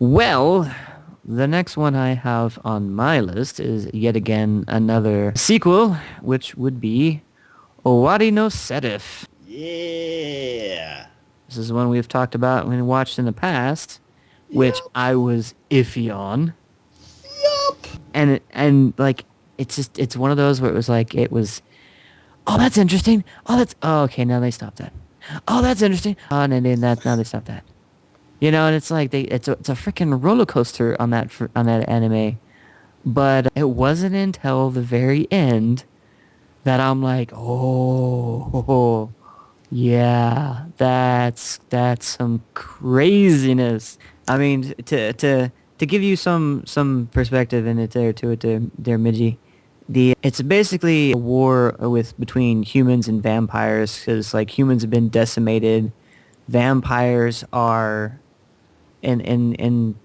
Well, the next one I have on my list is yet again another sequel, which would be Owari no Seraph. Yeah. This is one we've talked about and watched in the past, which Yup. I was iffy on. Yup. And like it's one of those where it was oh, that's interesting. Oh, okay, now they stopped that. Oh, that's interesting. Oh, and then that now they stopped that. And it's like it's a freaking roller coaster on that anime. But it wasn't until the very end that I'm like, oh, yeah, that's some craziness. I mean, to give you some perspective in it there, Midgie. It's basically a war with between humans and vampires because like humans have been decimated, vampires are in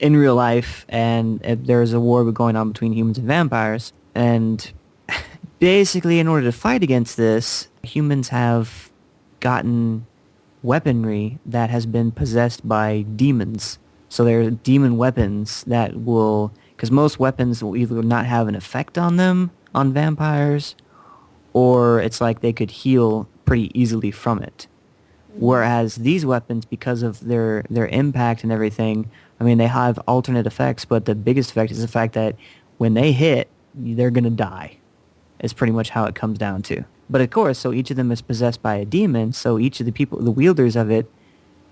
real life, and there's a war going on between humans and vampires. And basically, in order to fight against this, humans have gotten weaponry that has been possessed by demons. So there are demon weapons that will, because most weapons will either not have an effect on them, on vampires, or it's like they could heal pretty easily from it. Whereas these weapons, because of their impact and everything, I mean, they have alternate effects, but the biggest effect is the fact that when they hit, they're gonna die. Is pretty much how it comes down to. But of course, so each of them is possessed by a demon, so each of the people, the wielders of it,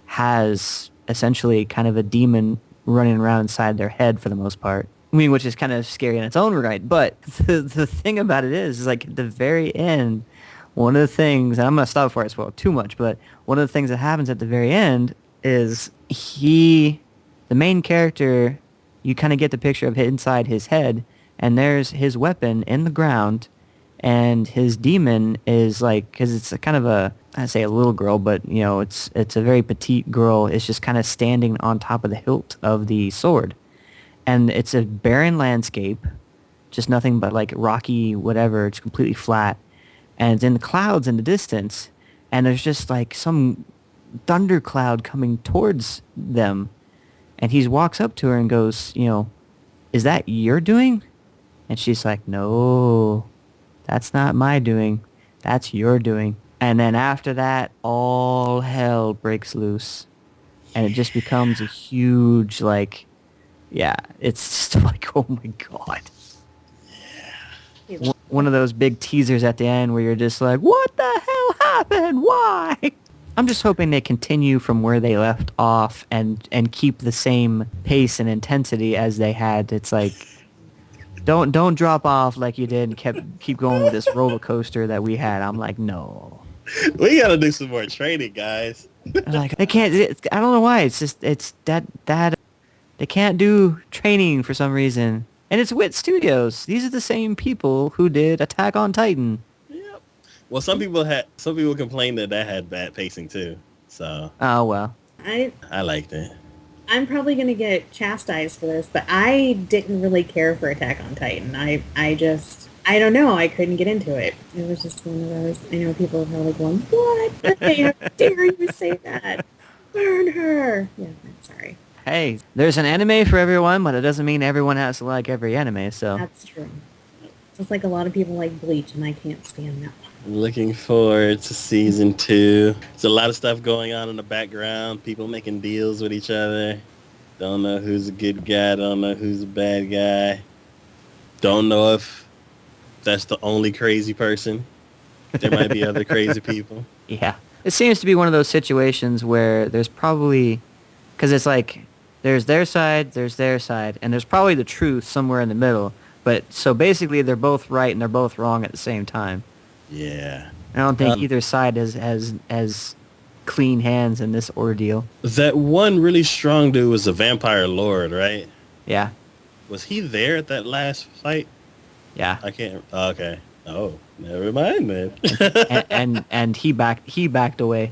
has essentially kind of a demon running around inside their head for the most part. I mean, which is kind of scary in its own right. But the thing about it is like at the very end, one of the things, and I'm going to stop before I spoil too much, but one of the things that happens at the very end is the main character, you kind of get the picture of inside his head, and there's his weapon in the ground, and his demon is like, because it's a kind of a, I say a little girl, but it's a very petite girl. It's just kind of standing on top of the hilt of the sword, and it's a barren landscape, just nothing but like rocky whatever. It's completely flat, and it's in the clouds in the distance, and there's just like some thundercloud coming towards them, and he walks up to her and goes, is that your doing? And she's like, no, that's not my doing. That's your doing. And then after that, all hell breaks loose. And it just becomes a huge, like, yeah, it's just like, oh my God. One of those big teasers at the end where you're just like, what the hell happened? Why? I'm just hoping they continue from where they left off and keep the same pace and intensity as they had. It's like, don't drop off like you did and keep going with this roller coaster that we had. I'm like, no. We gotta do some more training, guys. Like they can't. I don't know why. It's just it's that they can't do training for some reason. And it's Wit Studios. These are the same people who did Attack on Titan. Yep. Well, some people complained that had bad pacing too. So Oh well. I I liked it. I'm probably gonna get chastised for this, but I didn't really care for Attack on Titan. I don't know. I couldn't get into it. It was just one of those. I know people are probably going, "What? How dare you say that? Burn her!" Yeah, I'm sorry. Hey, there's an anime for everyone, but it doesn't mean everyone has to like every anime. So That's true. Just like a lot of people like Bleach, and I can't stand that one. Looking forward to season 2. There's a lot of stuff going on in the background. People making deals with each other. Don't know who's a good guy. Don't know who's a bad guy. Don't know if that's the only crazy person. There might be other crazy people. yeah, it seems to be one of those situations where there's probably, because it's like there's their side, and there's probably the truth somewhere in the middle. But so basically, they're both right and they're both wrong at the same time. Yeah. I don't think either side has clean hands in this ordeal. That one really strong dude was a vampire lord, right? Yeah, Was he there at that last fight? yeah. I can't. Okay. Oh, never mind then. And he backed away.